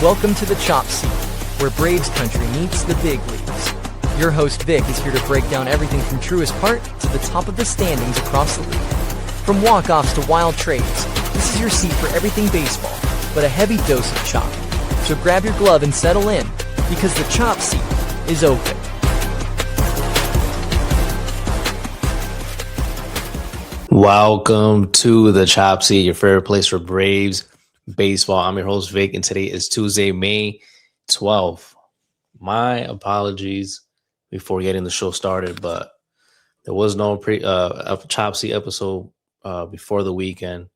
Welcome to the Chop Seat, where Braves country meets the big leagues. Your host Vic is here to break down everything from truest part to the top of the standings across the league. From walk-offs to wild trades, this is your seat for everything baseball, but a heavy dose of chop. So grab your glove and settle in, because the Chop Seat is open. Welcome to the Chop Seat, your favorite place for Braves baseball. I'm your host, Vic, and today is Tuesday, May 12th. My apologies before getting the show started, but there was no Chop Seat episode before the weekend.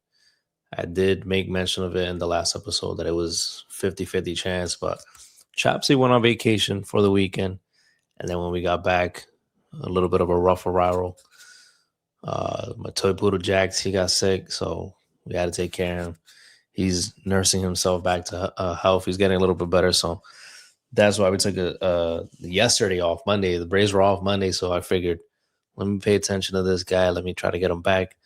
I did make mention of it in the last episode that it was 50-50 chance, but Chop Seat went on vacation for the weekend, and then when we got back, a little bit of a rough arrival. My toy poodle Jax, he got sick, so we had to take care of him. He's nursing himself back to health. He's getting a little bit better, so that's why we took yesterday off. Monday, the Braves were off Monday, so I figured, let me pay attention to this guy. Let me try to get him back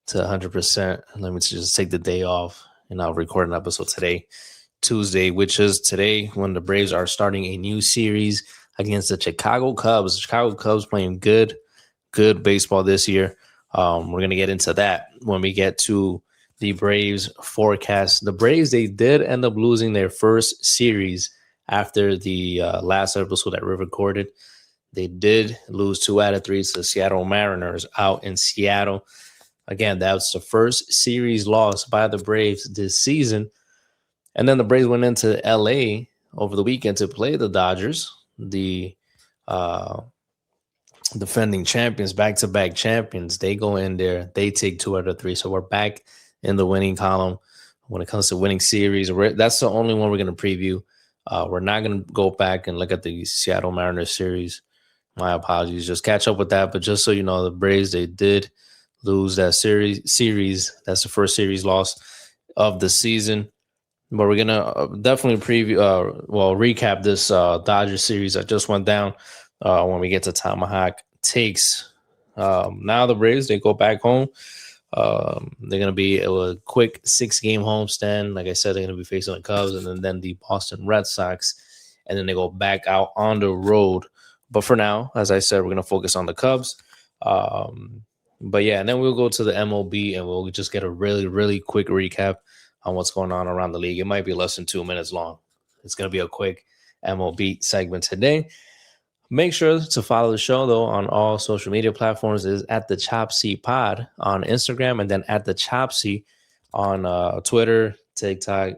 to 100%. Let me just take the day off, and I'll record an episode today, Tuesday, which is today when the Braves are starting a new series against the Chicago Cubs. The Chicago Cubs playing good baseball this year. We're going to get into that when we get to the Braves forecast. The Braves, they did end up losing their first series after the last episode that we recorded. They did lose 2 out of 3 to the Seattle Mariners out in Seattle. Again, that was the first series loss by the Braves this season. And then the Braves went into L.A. over the weekend to play the Dodgers, the defending champions, back-to-back champions. They go in there, they take 2 out of 3. So we're back in the winning column when it comes to winning series. That's the only one we're going to preview. We're not going to go back and look at the Seattle Mariners series. My apologies. Just catch up with that. But just so you know, the Braves, they did lose that series. That's the first series loss of the season. But we're going to definitely recap this Dodgers series that just went down when we get to Tomahawk Takes. Now the Braves, they go back home. They're going to be a quick 6-game homestand. Like I said, they're going to be facing the Cubs and then the Boston Red Sox. And then they go back out on the road. But for now, as I said, we're going to focus on the Cubs. But yeah, and then we'll go to the MLB and we'll just get a really, really quick recap on what's going on around the league. It might be less than 2 minutes long. It's going to be a quick MLB segment today. Make sure to follow the show, though, on all social media platforms. It is at the Chop Seat Pod on Instagram, and then at the Chop Seat on Twitter, TikTok,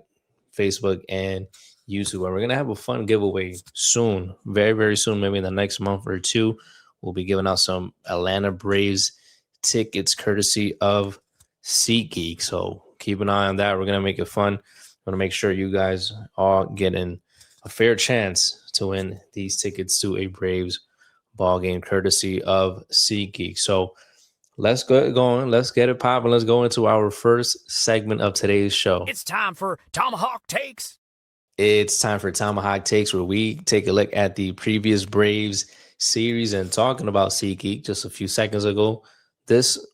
Facebook, and YouTube. And we're going to have a fun giveaway soon, very, very soon, maybe in the next month or two. We'll be giving out some Atlanta Braves tickets courtesy of SeatGeek. So keep an eye on that. We're going to make it fun. We're going to make sure you guys all get in a fair chance to win these tickets to a Braves ball game courtesy of SeatGeek. So let's get going. Let's get it popping. Let's go into our first segment of today's show. It's time for Tomahawk Takes. It's time for Tomahawk Takes, where we take a look at the previous Braves series. And talking about SeatGeek just a few seconds ago, this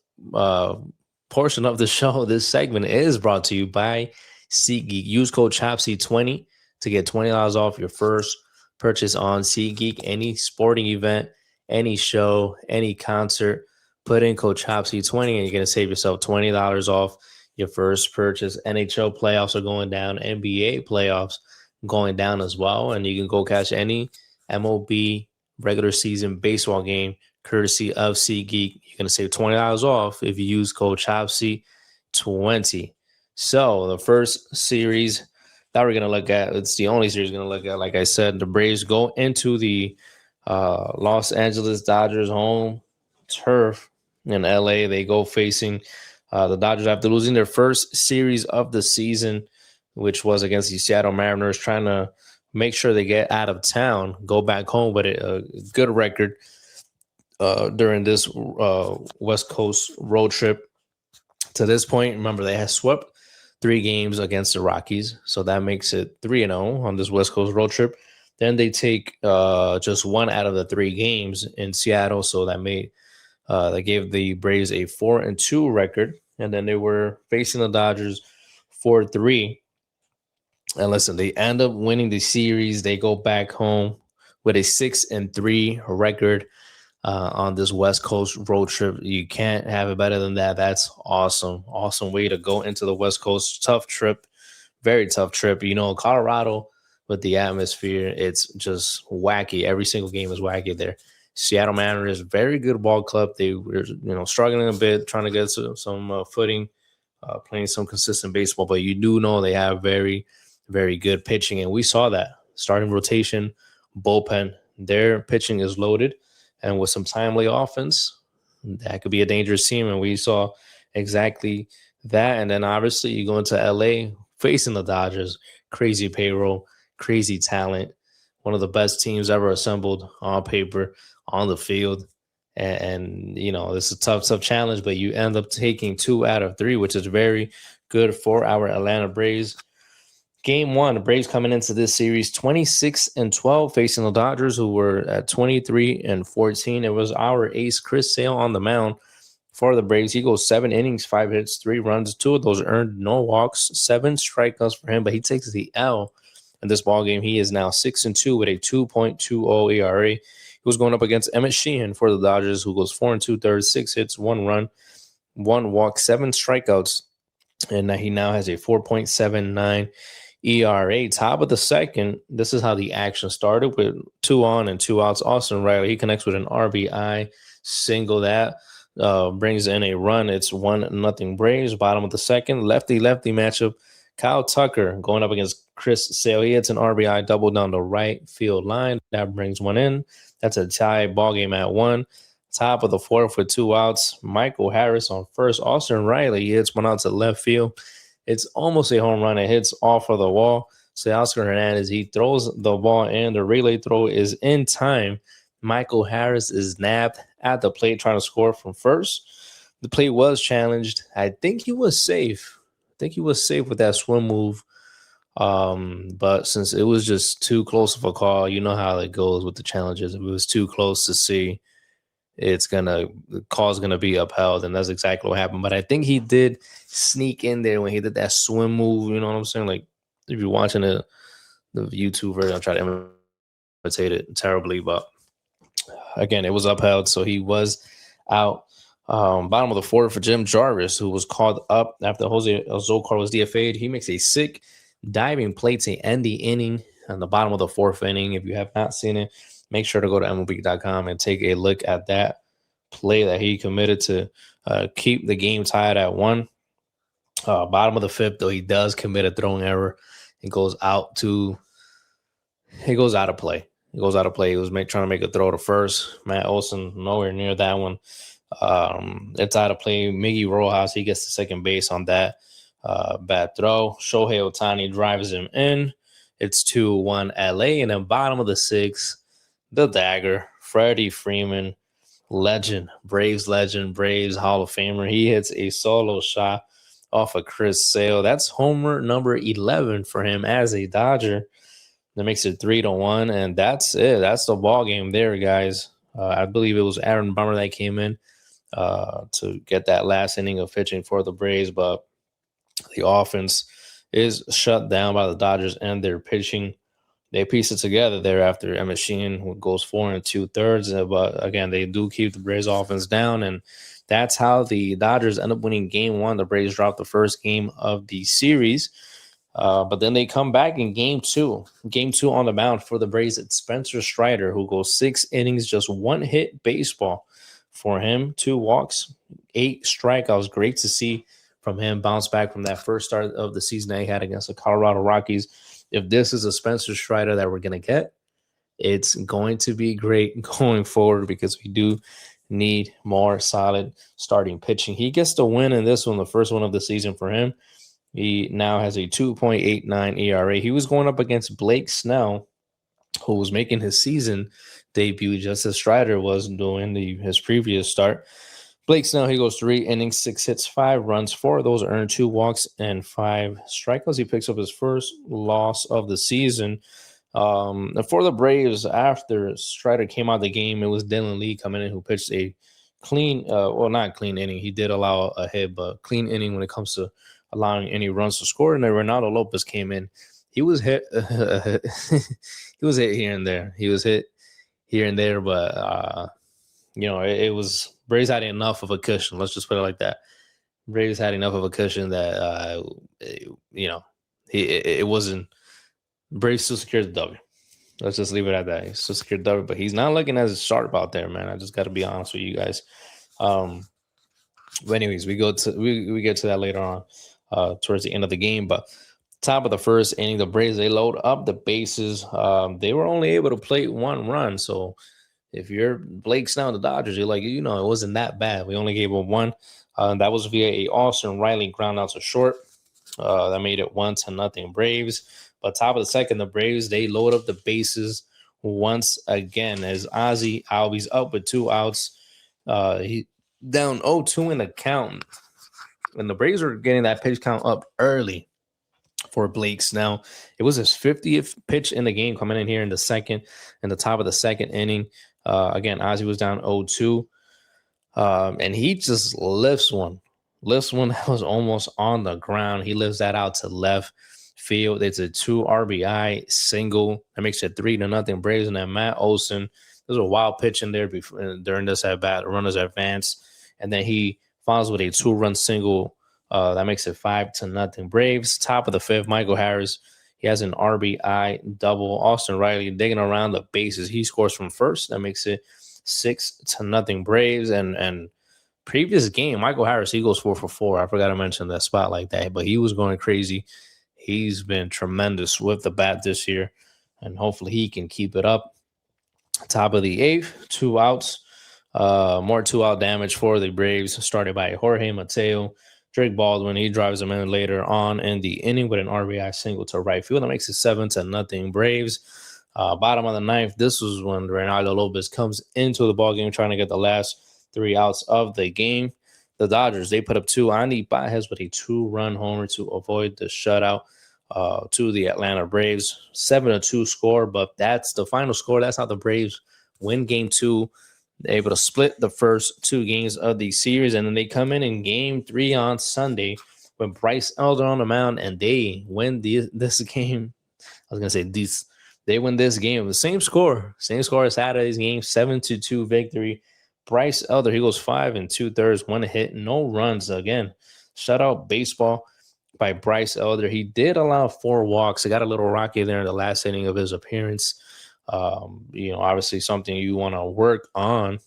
portion of the show, this segment is brought to you by SeatGeek. Use code CHOPSEAT20 to get $20 off your first purchase on SeatGeek. Any sporting event, any show, any concert, put in code CHOPSEAT20 and you're going to save yourself $20 off your first purchase. NHL playoffs are going down. NBA playoffs going down as well. And you can go catch any MLB regular season baseball game courtesy of SeatGeek. You're going to save $20 off if you use code CHOPSEAT20. So the first series that we're going to look at, it's the only series we're going to look at. Like I said, the Braves go into the Los Angeles Dodgers home turf in LA. They go facing the Dodgers after losing their first series of the season, which was against the Seattle Mariners, trying to make sure they get out of town, go back home with a good record during this West Coast road trip. To this point, remember, they had swept 3 games against the Rockies, so that makes it 3-0 on this West Coast road trip. Then they take just 1 out of the 3 games in Seattle, so that gave the Braves a 4-2 record. And then they were facing the Dodgers 4-3 And listen, they end up winning the series. They go back home with a 6-3 record on this West Coast road trip. You can't have it better than that. That's awesome. Awesome way to go into the West Coast. Tough trip, very tough trip. You know, Colorado with the atmosphere, it's just wacky. Every single game is wacky there. Seattle Mariners, very good ball club. They were, struggling a bit, trying to get some footing, playing some consistent baseball. But you do know they have very, very good pitching, and we saw that starting rotation, bullpen. Their pitching is loaded, and with some timely offense, that could be a dangerous team. And we saw exactly that. And then obviously you go into LA facing the Dodgers, crazy payroll, crazy talent, one of the best teams ever assembled on paper, on the field. And this is a tough challenge, but you end up taking 2 out of 3, which is very good for our Atlanta Braves. Game 1, the Braves coming into this series 26-12, facing the Dodgers, who were at 23-14. It was our ace Chris Sale on the mound for the Braves. He goes 7 innings, 5 hits, 3 runs. 2 of those earned, no walks, 7 strikeouts for him, but he takes the L in this ball game. He is now 6-2 with a 2.20 ERA. He was going up against Emmett Sheehan for the Dodgers, who goes 4 2/3, 6 hits, 1 run, 1 walk, 7 strikeouts, and he now has a 4.79 ERA. Top of the second, this is how the action started with 2 on and 2 outs. Austin Riley, he connects with an RBI single that brings in a run. It's 1-0 Braves. Bottom of the second, lefty-lefty matchup. Kyle Tucker going up against Chris Sale. He hits an RBI double down the right field line. That brings one in. That's a tie ball game at 1. Top of the fourth with 2 outs. Michael Harris on first. Austin Riley, he hits one out to left field. It's almost a home run. It hits off of the wall. So Oscar Hernandez, he throws the ball in. The relay throw is in time. Michael Harris is nabbed at the plate trying to score from first. The plate was challenged. I think he was safe. With that swim move. But since it was just too close of a call, you know how it goes with the challenges. If it was too close to see, the call's gonna be upheld, and that's exactly what happened. But I think he did sneak in there when he did that swim move. You know what I'm saying? Like if you're watching the YouTube version, I'll try to imitate it terribly, but again, it was upheld, so he was out. Bottom of the fourth for Jim Jarvis, who was called up after Jose Zolcar was DFA'd. He makes a sick diving play to end the inning on the bottom of the 4th inning. If you have not seen it, make sure to go to MLB.com and take a look at that play that he committed to keep the game tied at 1. Bottom of the 5th, though, he does commit a throwing error. It goes out of play. He was trying to make a throw to first. Matt Olson nowhere near that one. It's out of play. Miggy Rojas, he gets to second base on that bad throw. Shohei Ohtani drives him in. It's 2-1 LA. And then bottom of the 6th, the dagger, Freddie Freeman, legend, Braves Hall of Famer. He hits a solo shot off of Chris Sale. That's homer number 11 for him as a Dodger. That makes it 3-1, and that's it. That's the ball game there, guys. I believe it was Aaron Bummer that came in to get that last inning of pitching for the Braves, but the offense is shut down by the Dodgers and their pitching. They piece it together there after Emmett Sheehan goes 4 2/3, but again, they do keep the Braves offense down, and that's how the Dodgers end up winning Game 1. The Braves dropped the first game of the series. But then they come back in Game 2. Game 2 on the mound for the Braves. It's Spencer Strider, who goes 6 innings, just 1 hit baseball for him. 2 walks, 8 strikeouts. Great to see from him bounce back from that first start of the season that he had against the Colorado Rockies. If this is a Spencer Strider that we're going to get, it's going to be great going forward because we do need more solid starting pitching. He gets the win in this one, the first one of the season for him. He now has a 2.89 ERA. He was going up against Blake Snell, who was making his season debut just as Strider was doing his previous start. Blake Snell, he goes 3 innings, 6 hits, 5 runs. 4 of those earned 2 walks and 5 strikeouts. He picks up his first loss of the season. And for the Braves, after Strider came out of the game, it was Dylan Lee coming in who pitched a clean, not clean inning. He did allow a hit, but clean inning when it comes to allowing any runs to score. And then Ronaldo Lopez came in. he was hit. He was hit here and there. He was hit here and there, but it was Braves had enough of a cushion. Let's just put it like that. Braves had enough of a cushion that it wasn't. Braves still secured the W. Let's just leave it at that. He's still secured the W, but he's not looking as sharp out there, man. I just got to be honest with you guys. But anyways, we get to that later on, towards the end of the game. But top of the first inning, the Braves, they load up the bases. They were only able to plate one run. So if you're Blake Snell, the Dodgers, you're like, it wasn't that bad. We only gave him one. That was via a Austin Riley ground out to short. That made it 1-0 Braves. But top of the second, the Braves, they load up the bases once again as Ozzie Albies up with 2 outs. He down 0-2 in the count. And the Braves were getting that pitch count up early for Blake Snell. It was his 50th pitch in the game coming in here in the top of the second inning. Again, Ozzie was down 0-2. And he just lifts one that was almost on the ground. He lifts that out to left field. It's a 2 RBI single. That makes it 3-0 Braves. And then Matt Olson, there's a wild pitch in there during this at bat. Runners advance. And then he follows with a 2-run single. That makes it 5-0 Braves. Top of the fifth, Michael Harris. He has an RBI double. Austin Riley digging around the bases. He scores from first. That makes it 6-0 Braves. And previous game, Michael Harris, he goes 4 for 4. I forgot to mention that spot like that, but he was going crazy. He's been tremendous with the bat this year, and hopefully he can keep it up. Top of the eighth, 2 outs. More 2-out damage for the Braves, started by Jorge Mateo. Drake Baldwin, he drives him in later on in the inning with an RBI single to right field. That makes it 7-0 Braves. Bottom of the ninth, this was when Reynaldo Lopez comes into the ballgame trying to get the last 3 outs of the game. The Dodgers, they put up 2. Andy Baez with a 2-run homer to avoid the shutout to the Atlanta Braves. 7-2 score, but that's the final score. That's how the Braves win Game 2. They're able to split the first 2 games of the series, and then they come in Game 3 on Sunday with Bryce Elder on the mound, and they win this game. I was going to say they win this game. The same score as Saturday's game, 7-2 victory. Bryce Elder, he goes 5 2/3, 1 hit, no runs. Again, shutout baseball by Bryce Elder. He did allow 4 walks. It got a little rocky there in the last inning of his appearance. Obviously something you want to work on.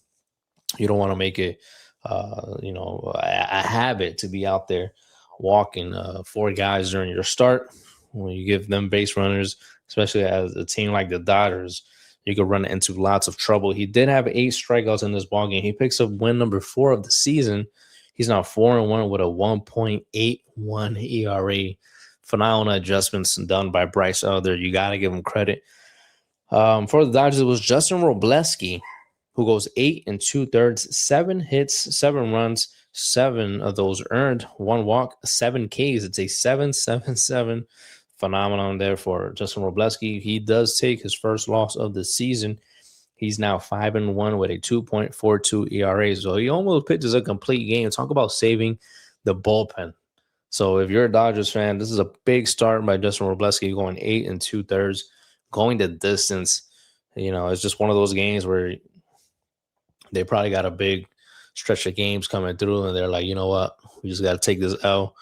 You don't want to make it, a habit to be out there walking 4 guys during your start. When you give them base runners, especially as a team like the Dodgers, you could run into lots of trouble. He did have 8 strikeouts in this ballgame. He picks up win number 4 of the season. He's now 4-1 with a 1.81 ERA. Phenomenal adjustments done by Bryce Elder. You got to give him credit. For the Dodgers, it was Justin Robleski, who goes 8 2/3, 7 hits, 7 runs, 7 of those earned, 1 walk, 7 Ks. It's a 7-7-7 phenomenon there for Justin Robleski. He does take his first loss of the season. He's now 5-1 with a 2.42 ERA. So he almost pitches a complete game. Talk about saving the bullpen. So if you're a Dodgers fan, this is a big start by Justin Robleski, going 8 2/3, going the distance. It's just one of those games where they probably got a big stretch of games coming through, and they're like, you know what? We just got to take this L,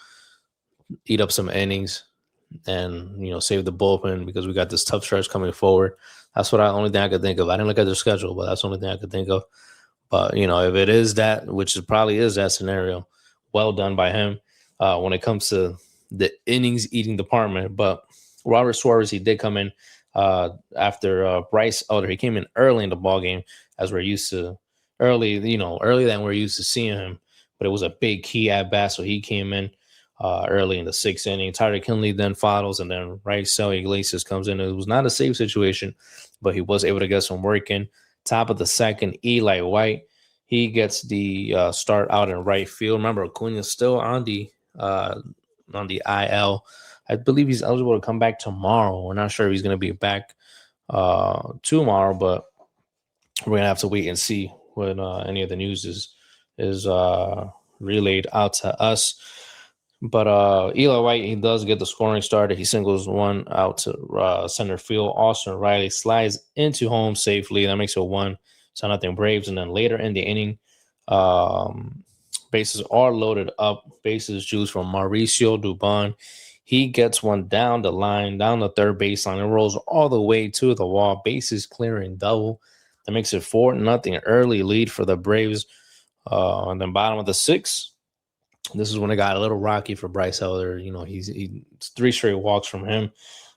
eat up some innings, and save the bullpen because we got this tough stretch coming forward. That's the only thing I could think of. I didn't look at their schedule, but that's the only thing I could think of. But if it is that, which it probably is that scenario, well done by him when it comes to the innings eating department. But Robert Suarez, he did come in after Bryce Elder. He came in early in the ballgame, as we're used to earlier than we're used to seeing him. But it was a big key at bat, so he came in early in the 6th inning. Tyler Kinley then follows, and then Raisel Iglesias comes in. It was not a safe situation, but he was able to get some work in. Top of the second, Eli White, he gets the start out in right field. Remember, Acuna's still on the IL. I believe he's eligible to come back tomorrow. We're not sure if he's going to be back tomorrow, but we're going to have to wait and see when any of the news is relayed out to us. But Eli White, he does get the scoring started. He singles one out to center field. Austin Riley slides into home safely. That makes it 1-0 Braves. And then later in the inning, um, bases are loaded up. Bases juice from Mauricio Dubon. He gets one down the line, down the third baseline, and rolls all the way to the wall. Bases clearing double. That makes it 4-0 early lead for the Braves. And then bottom of the sixth. This is when it got a little rocky for Bryce Elder. You know, he's 3 straight walks from him.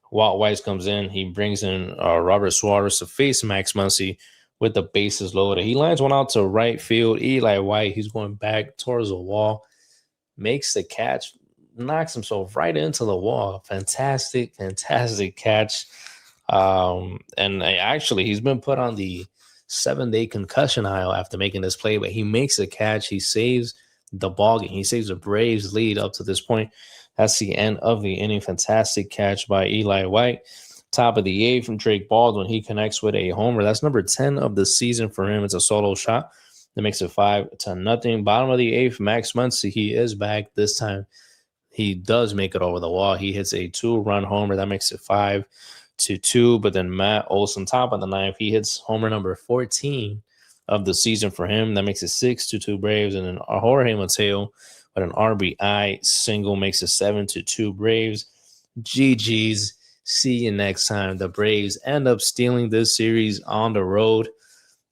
Walt Weiss comes in. He brings in Robert Suarez to face Max Muncy with the bases loaded. He lines one out to right field. Eli White, he's going back towards the wall, makes the catch, knocks himself right into the wall. Fantastic, fantastic catch. And actually, he's been put on the 7-day concussion aisle after making this play, but he makes a catch. He saves the ball game. He saves the Braves lead up to this point. That's the end of the inning. Fantastic catch by Eli White. Top of the 8th from Drake Baldwin. He connects with a homer. That's number 10 of the season for him. It's a solo shot. That makes it 5-0. Bottom of the 8th, Max Muncy. He is back this time. He does make it over the wall. He hits a 2-run homer. That makes it 5-2. But then Matt Olson, top of the 9th, he hits homer number 14 of the season for him. That makes it 6-2 Braves. And then Jorge Mateo with an RBI single makes it 7-2 Braves. GG's. See you next time. The Braves end up stealing this series on the road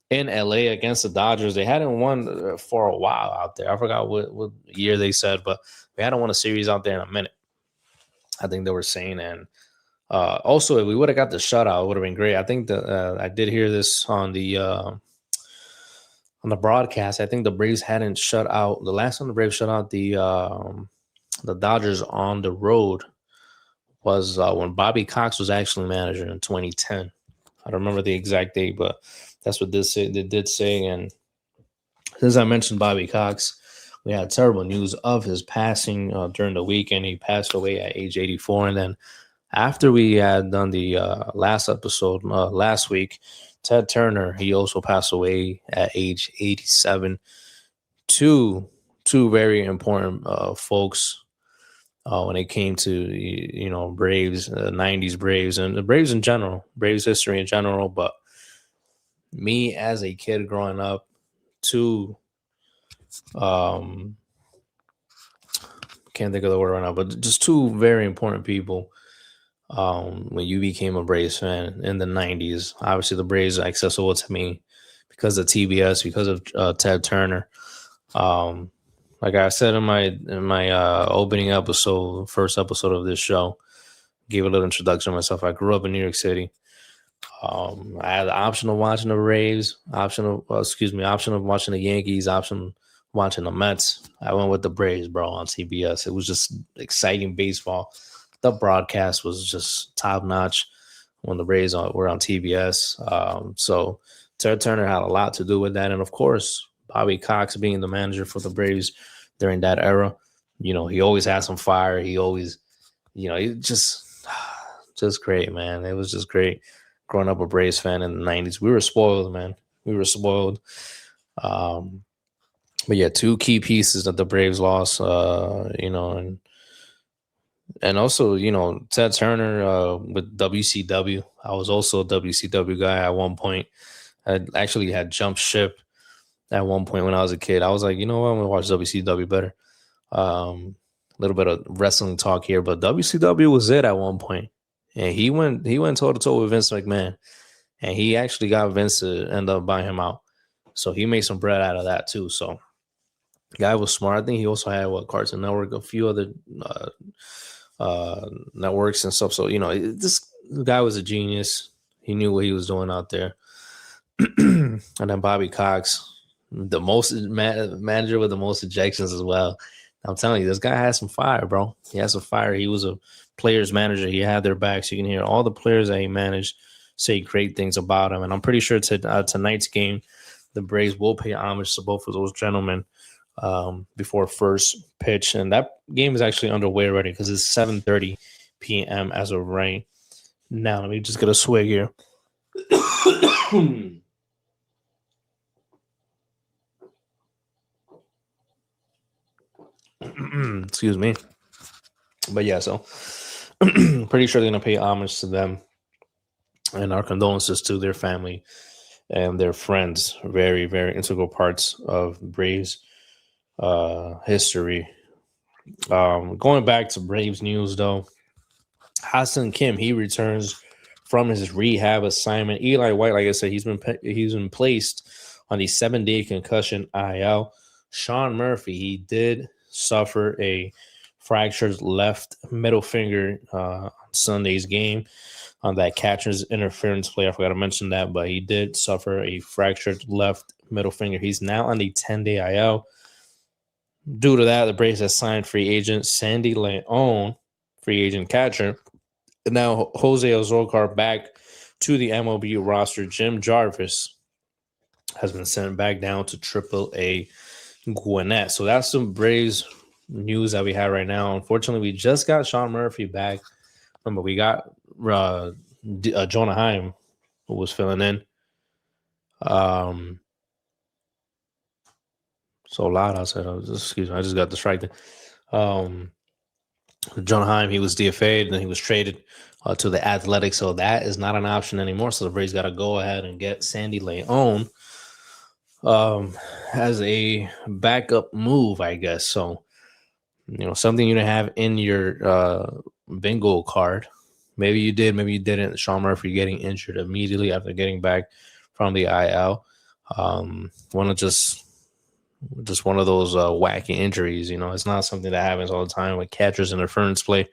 in LA against the Dodgers. They hadn't won for a while out there. I forgot what year they said, but we hadn't won a series out there in a minute, I think they were saying. And also, if we would have got the shutout, it would have been great. I think I did hear this on the broadcast. I think the Braves hadn't shut out. The last time the Braves shut out the Dodgers on the road was when Bobby Cox was actually manager in 2010. I don't remember the exact date, but that's what they did say. And since I mentioned Bobby Cox, we had terrible news of his passing during the weekend. He passed away at age 84. And then after we had done the last episode last week, Ted Turner, he also passed away at age 87. Two very important folks when it came to, Braves, 90s Braves, and the Braves in general, Braves history in general. But me as a kid growing up, can't think of the word right now, but just two very important people when you became a Braves fan in the 90s. Obviously, the Braves are accessible to me because of TBS, because of Ted Turner. Like I said in my opening episode, first episode of this show, gave a little introduction to myself. I grew up in New York City. I had the option of watching the Braves, option of watching the Yankees, option of watching the Mets. I went with the Braves, bro, on TBS. It was just exciting baseball. The broadcast was just top notch when the Braves were on TBS. So Ted Turner had a lot to do with that, and of course, Bobby Cox being the manager for the Braves during that era. He always had some fire. He always, it just great, man. It was just great growing up a Braves fan in the 90s. We were spoiled, man. We were spoiled. But yeah, two key pieces that the Braves lost, and also, Ted Turner with WCW. I was also a WCW guy at one point. I actually had jumped ship at one point when I was a kid. I was like, you know what? I'm going to watch WCW better. A little bit of wrestling talk here, but WCW was it at one point. And he went toe-to-toe with Vince McMahon. And he actually got Vince to end up buying him out. So he made some bread out of that too. So the guy was smart. I think he also had Cartoon Network, a few other networks and stuff. So, this guy was a genius. He knew what he was doing out there. And then Bobby Cox, the most manager with the most ejections as well. I'm telling you, this guy has some fire, bro. He has some fire. He was a players manager. He had their backs. You can hear all the players that he managed say great things about him. And I'm pretty sure tonight's game, the Braves will pay homage to both of those gentlemen before first pitch. And that game is actually underway already because it's 7:30 p.m. as of right now. Let me just get a swig here. Excuse me. But yeah, so pretty sure they're gonna pay homage to them, and our condolences to their family and their friends. Very, very integral parts of Braves history. Going back to Braves news though, Hassan Kim, he returns from his rehab assignment. Eli White, like I said, he's been placed on the 7-day concussion IL. Sean Murphy, he did suffer a fractured left middle finger on Sunday's game on that catcher's interference play. I forgot to mention that, but he did suffer a fractured left middle finger. He's now on the 10-day IL. Due to that, the Braves have signed free agent Sandy Leon, free agent catcher. And now Jose Azocar back to the MLB roster. Jim Jarvis has been sent back down to AAA Gwinnett. So that's some Braves news that we have right now. Unfortunately, we just got Sean Murphy back. But we got Jonah Heim, who was filling in. So loud outside. Excuse me, I just got distracted. Jonah Heim, he was DFA'd and then he was traded to the Athletics. So that is not an option anymore. So the Braves got to go ahead and get Sandy Leon as a backup move, I guess. So, something you to have in your bingo card. Maybe you did, maybe you didn't. Sean Murphy getting injured immediately after getting back from the IL. One of just one of those wacky injuries. It's not something that happens all the time with catchers interference play.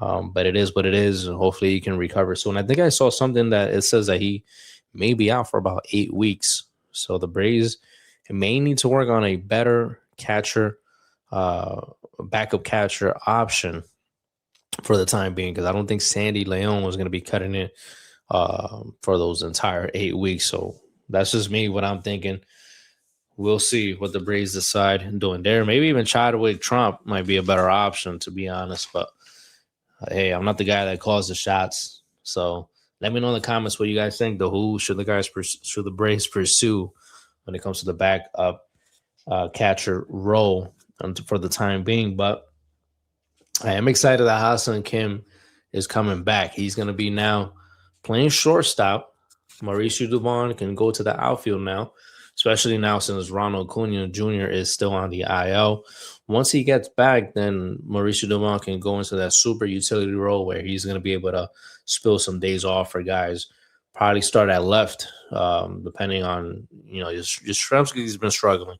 But it is what it is. And hopefully he can recover soon. I think I saw something that it says that he may be out for about 8 weeks. So the Braves may need to work on a better catcher, backup catcher option for the time being, because I don't think Sandy Leon was going to be cutting it for those entire 8 weeks. So that's just me, what I'm thinking. We'll see what the Braves decide doing there. Maybe even Chadwick Trump might be a better option, to be honest. But hey, I'm not the guy that calls the shots. So let me know in the comments what you guys think. Who should the Braves pursue when it comes to the backup catcher role for the time being? But I am excited that Hassan Kim is coming back. He's going to be now playing shortstop. Mauricio Dubon can go to the outfield now, especially now since Ronald Acuna Jr. is still on the IL. Once he gets back, then Mauricio Dubon can go into that super utility role where he's going to be able to spill some days off for guys. Probably start at left, depending on, Yastrzemski's been struggling.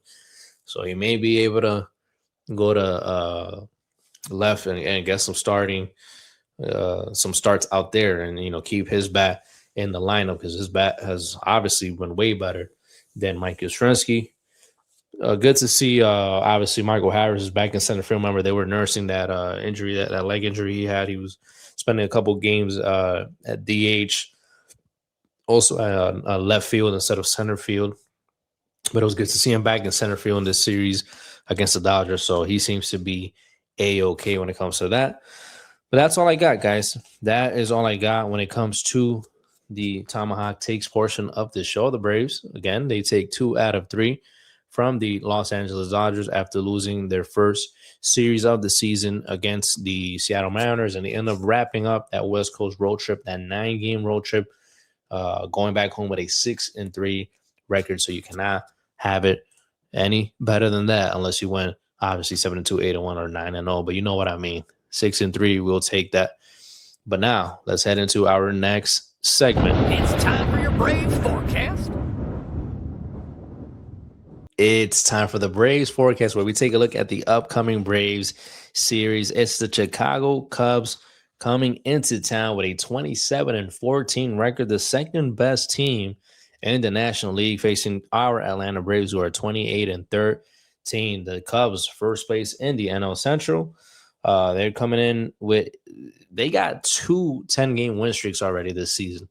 So he may be able to go to left and get some starts out there and, keep his bat in the lineup, because his bat has obviously been way better than Mike Yastrzemski. Good to see, obviously, Michael Harris is back in center field. Remember, they were nursing that injury, that leg injury he had. He was spending a couple games at DH, also at left field instead of center field. But it was good to see him back in center field in this series against the Dodgers. So he seems to be A-OK when it comes to that. But that's all I got, guys. That is all I got when it comes to the Tomahawk Takes portion of the show. The Braves, again, they take 2 out of 3 from the Los Angeles Dodgers after losing their first series of the season against the Seattle Mariners, and they end up wrapping up that West Coast road trip, that 9-game road trip, going back home with a 6-3 record. So you cannot have it any better than that unless you win, obviously, 7-2, 8-1, or 9-0. But you know what I mean. 6-3, we'll take that. But now let's head into our next segment. It's time for your Braves forecast. It's time for the Braves forecast, where we take a look at the upcoming Braves series. It's the Chicago Cubs coming into town with a 27-14 record, the second best team in the National League, facing our Atlanta Braves, who are 28-13. The Cubs, first place in the NL Central. They're coming in they got 2 10-game win streaks already this season.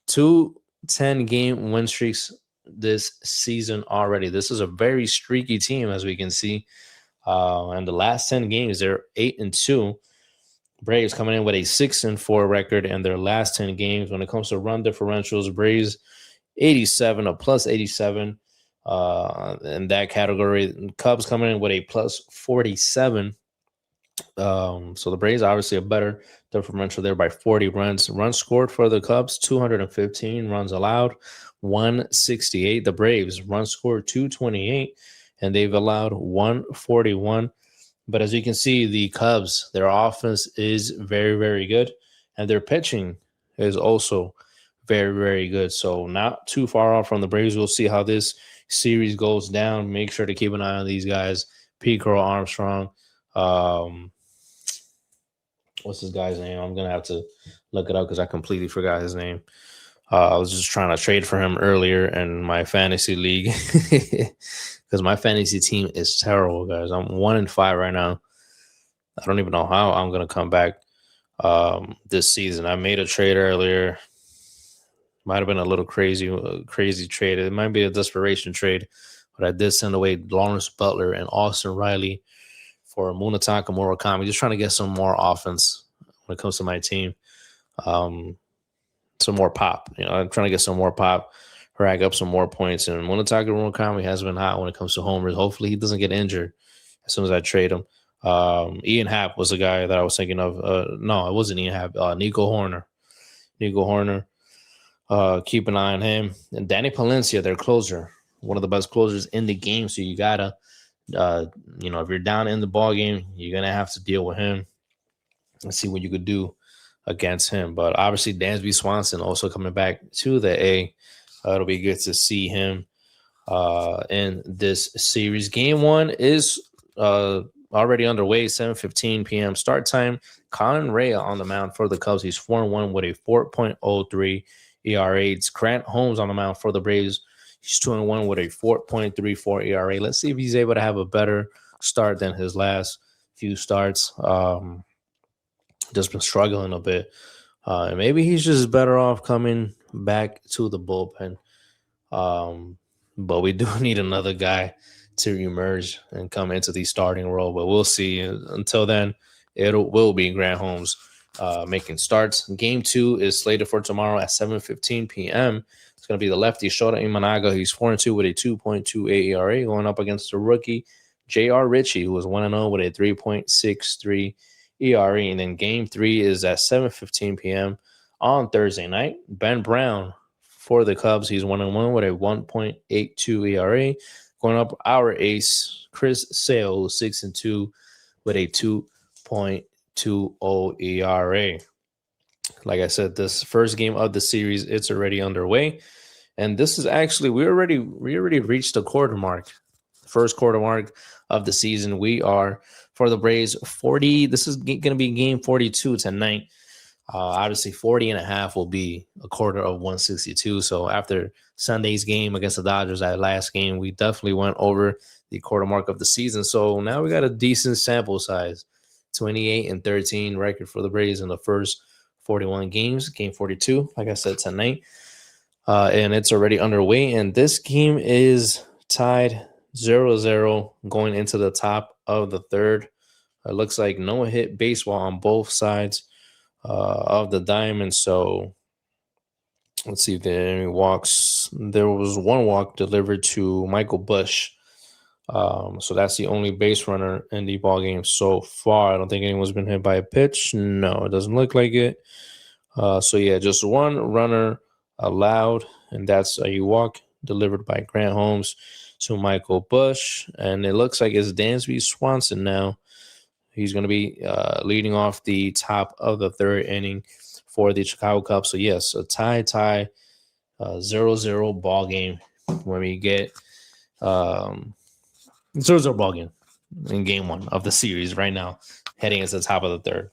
2 10-game win streaks this season already. This is a very streaky team, as we can see. And the last 10 games, they're 8-2. Braves coming in with a 6-4 record in their last 10 games. When it comes to run differentials, Braves 87, a plus 87 in that category. Cubs coming in with a plus 47. So the Braves obviously a better differential there by 40 runs. Runs scored for the Cubs, 215. Runs allowed, 168. The Braves runs scored 228, and they've allowed 141. But as you can see, the Cubs, their offense is very, very good, and their pitching is also very, very good. So not too far off from the Braves. We'll see how this series goes down. Make sure to keep an eye on these guys. Pete Crow Armstrong. What's this guy's name? I'm gonna have to look it up because I completely forgot his name. I was just trying to trade for him earlier in my fantasy league because my fantasy team is terrible, guys. I'm 1-5 right now. I don't even know how I'm gonna come back this season. I made a trade earlier. Might have been a little crazy trade. It might be a desperation trade, but I did send away Lawrence Butler and Austin Riley for Munataka Murakami, just trying to get some more offense when it comes to my team. Some more pop. I'm trying to get some more pop, rack up some more points. And Munataka Murakami has been hot when it comes to homers. Hopefully he doesn't get injured as soon as I trade him. Ian Happ was the guy that I was thinking of. No, it wasn't Ian Happ. Nico Horner. Keep an eye on him. And Danny Palencia, their closer, one of the best closers in the game. So you gotta, if you're down in the ball game, you're gonna have to deal with him and see what you could do against him. But obviously, Dansby Swanson also coming back to the A. It'll be good to see him in this series. Game 1 is already underway. 7:15 p.m. start time. Colin Rea on the mound for the Cubs. He's 4-1 with a 4.03 ERA. It's Grant Holmes on the mound for the Braves. He's 2-1 with a 4.34 ERA. Let's see if he's able to have a better start than his last few starts. Just been struggling a bit. And maybe he's just better off coming back to the bullpen. But we do need another guy to emerge and come into the starting role. But we'll see. Until then, will be Grant Holmes making starts. Game 2 is slated for tomorrow at 7:15 p.m. It's going to be the lefty Shota Imanaga. He's 4-2 with a 2.28 ERA going up against the rookie J.R. Ritchie, who was 1-0 with a 3.63 ERA. And then game 3 is at 7:15 p.m. on Thursday night. Ben Brown for the Cubs. He's 1-1 with a 1.82 ERA. Going up our ace, Chris Sale, 6-2 with a 2.20 ERA. Like I said, this first game of the series, it's already underway. And this is actually, we already reached the quarter mark. First quarter mark of the season. We are, for the Braves, 40. This is going to be game 42 tonight. Obviously, 40.5 will be a quarter of 162. So after Sunday's game against the Dodgers, that last game, we definitely went over the quarter mark of the season. So now we got a decent sample size. 28-13 record for the Braves in the first 41 games. Game 42, like I said, tonight. And it's already underway. And this game is tied 0-0 going into the top of the third. It looks like no hit baseball on both sides of the diamond. So let's see if there are any walks. There was one walk delivered to Michael Bush. So that's the only base runner in the ball game so far. I don't think anyone's been hit by a pitch. No, it doesn't look like it. So yeah, just one runner allowed, and that's a walk delivered by Grant Holmes to Michael Bush. And it looks like it's Dansby Swanson now. He's going to be leading off the top of the third inning for the Chicago Cubs. So yes, a tie, 0-0 ball game when we get 0-0 ball game in game 1 of the series right now, heading into the top of the third.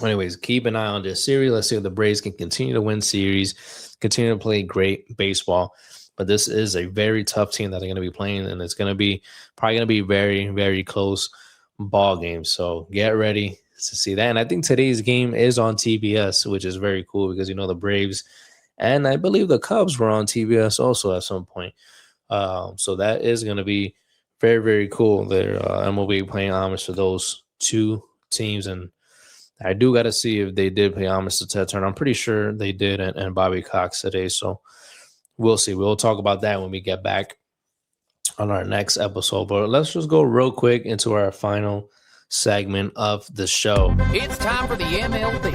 Anyways, keep an eye on this series. Let's see if the Braves can continue to win series, continue to play great baseball. But this is a very tough team that they're going to be playing, and it's going to be probably going to be very, very close ball game. So get ready to see that. And I think today's game is on TBS, which is very cool because, the Braves and I believe the Cubs were on TBS also at some point. So that is going to be very, very cool. They're MLB playing homage to those two teams. And I do got to see if they did pay homage to Ted Turner. I'm pretty sure they did, and Bobby Cox today. So we'll see. We'll talk about that when we get back on our next episode. But let's just go real quick into our final segment of the show. It's time for the MLB.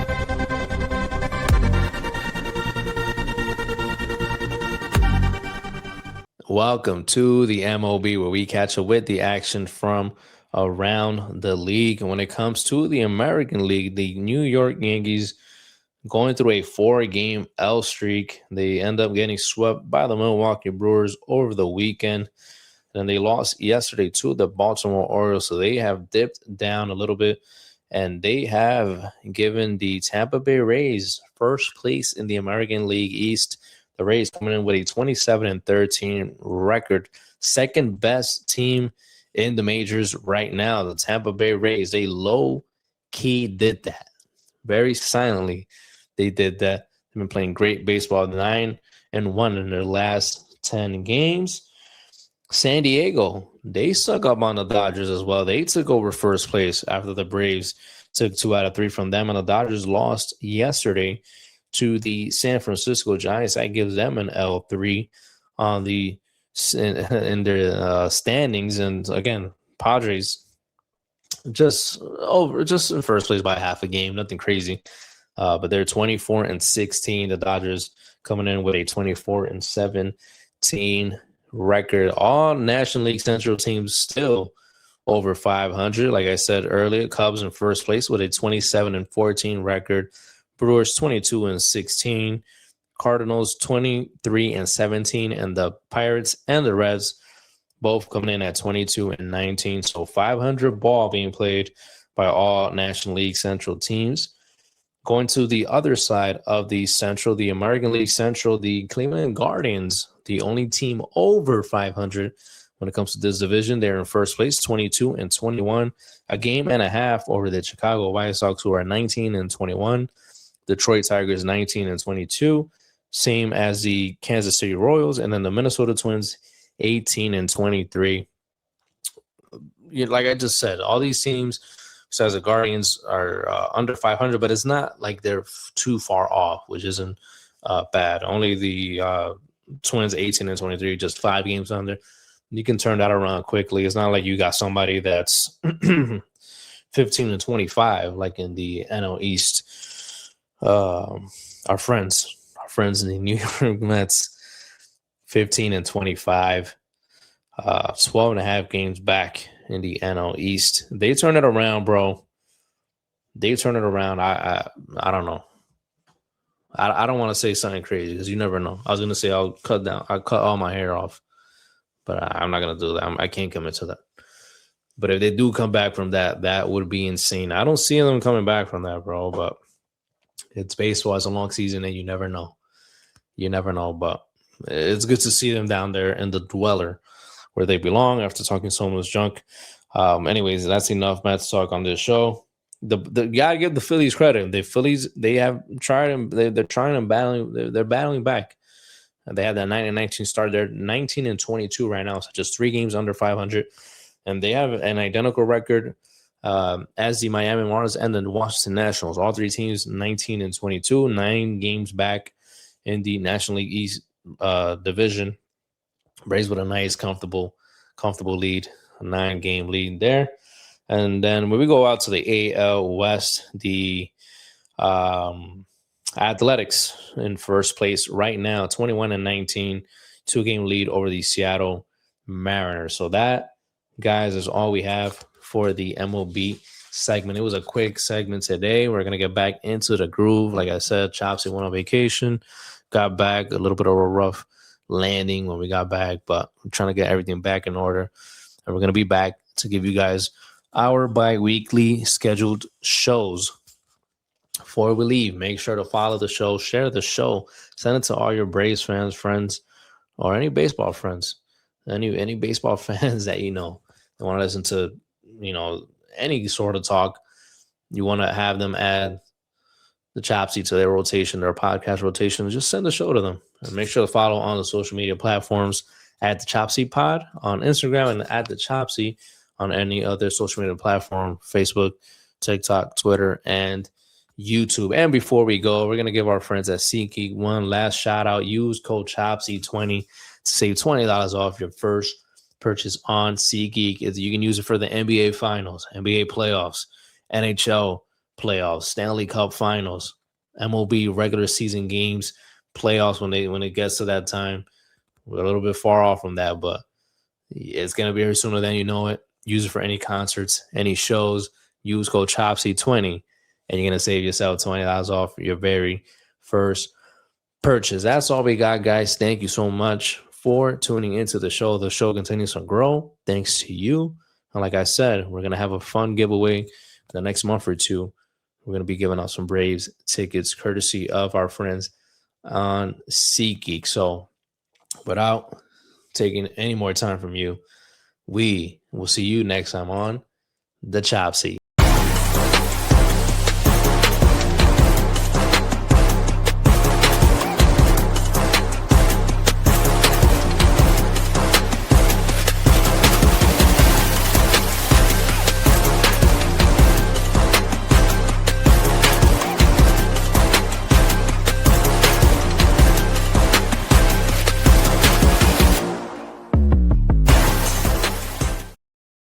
Welcome to the MLB, where we catch up with the action from around the league. And when it comes to the American League, the New York Yankees going through a 4-game L streak. They end up getting swept by the Milwaukee Brewers over the weekend. And they lost yesterday to the Baltimore Orioles. So they have dipped down a little bit. And they have given the Tampa Bay Rays first place in the American League East. The Rays coming in with a 27-13 record. Second best team in the majors right now. The Tampa Bay Rays, they low-key did that. Very silently, they did that. They've been playing great baseball, 9-1 in their last 10 games. San Diego, they stuck up on the Dodgers as well. They took over first place after the Braves took 2 out of 3 from them, and the Dodgers lost yesterday to the San Francisco Giants. That gives them an L3 on the in their standings. And again, Padres just in first place by half a game, nothing crazy. But they're 24-16. The Dodgers coming in with a 24-17 record. All National League Central teams still over 500. Like I said earlier, Cubs in first place with a 27-14 record. Brewers 22-16. Cardinals 23-17, and the Pirates and the Reds both coming in at 22-19. So 500 ball being played by all National League Central teams. Going to the other side of the Central, the American League Central, the Cleveland Guardians, the only team over 500 when it comes to this division. They're in first place, 22-21, a game and a half over the Chicago White Sox, who are 19-21. Detroit Tigers 19-22, same as the Kansas City Royals, and then the Minnesota Twins 18-23. Like I just said, all these teams besides the Guardians are under 500, but it's not like they're too far off, which isn't bad. Only the Twins 18-23, just 5 games under. You can turn that around quickly. It's not like you got somebody that's 15-25 like in the NL East. Our friends in the New York Mets, 15-25, 12.5 games back in the NL East. They turn it around, bro. They turn it around. I don't know. I don't want to say something crazy because you never know. I was gonna say I'll cut all my hair off, but I'm not gonna do that. I can't commit to that. But if they do come back from that, that would be insane. I don't see them coming back from that, bro. But it's baseball. It's a long season, and you never know. You never know. But it's good to see them down there in the dweller where they belong after talking so much junk. Anyways, that's enough Mets talk on this show. The gotta give the Phillies credit. The Phillies, they have tried and they're trying and battling. They're battling back. They had that 9-19 start. They're 19-22 right now, so just 3 games under 500, and they have an identical record as the Miami Marlins and the Washington Nationals. All 3 teams 19-22, 9 games back in the National League East division. Braves with a nice, comfortable lead, a 9-game lead there. And then when we go out to the AL West, the Athletics in first place right now, 21-19, 2-game lead over the Seattle Mariners. So that, guys, is all we have for the MLB segment. It was a quick segment today. We're going to get back into the groove. Like I said, Chopsy went on vacation, got back, a little bit of a rough landing when we got back, but I'm trying to get everything back in order. And we're going to be back to give you guys our bi-weekly scheduled shows. Before we leave, make sure to follow the show, share the show, send it to all your Braves fans, friends, or any baseball friends, any baseball fans that you know. They want to listen to, any sort of talk. You want to have them add the Chopsy to their rotation, their podcast rotation. Just send the show to them. And make sure to follow on the social media platforms at the Chopsy Pod on Instagram and at the Chopsy on any other social media platform, Facebook, TikTok, Twitter, and YouTube. And before we go, we're going to give our friends at SeatGeek one last shout out. Use code CHOPSY20 to save $20 off your first purchase on SeatGeek. You can use it for the NBA Finals, NBA playoffs, NHL playoffs, Stanley Cup Finals, MLB regular season games, playoffs when it gets to that time. We're a little bit far off from that, but it's gonna be here sooner than you know it. Use it for any concerts, any shows. Use code CHOPSY20, and you're gonna save yourself $20 off your very first purchase. That's all we got, guys. Thank you so much for tuning into the show. The show continues to grow thanks to you. And like I said, we're gonna have a fun giveaway the next month or two. We're gonna be giving out some Braves tickets courtesy of our friends on SeatGeek. So without taking any more time from you, we will see you next time on the Chop Seat.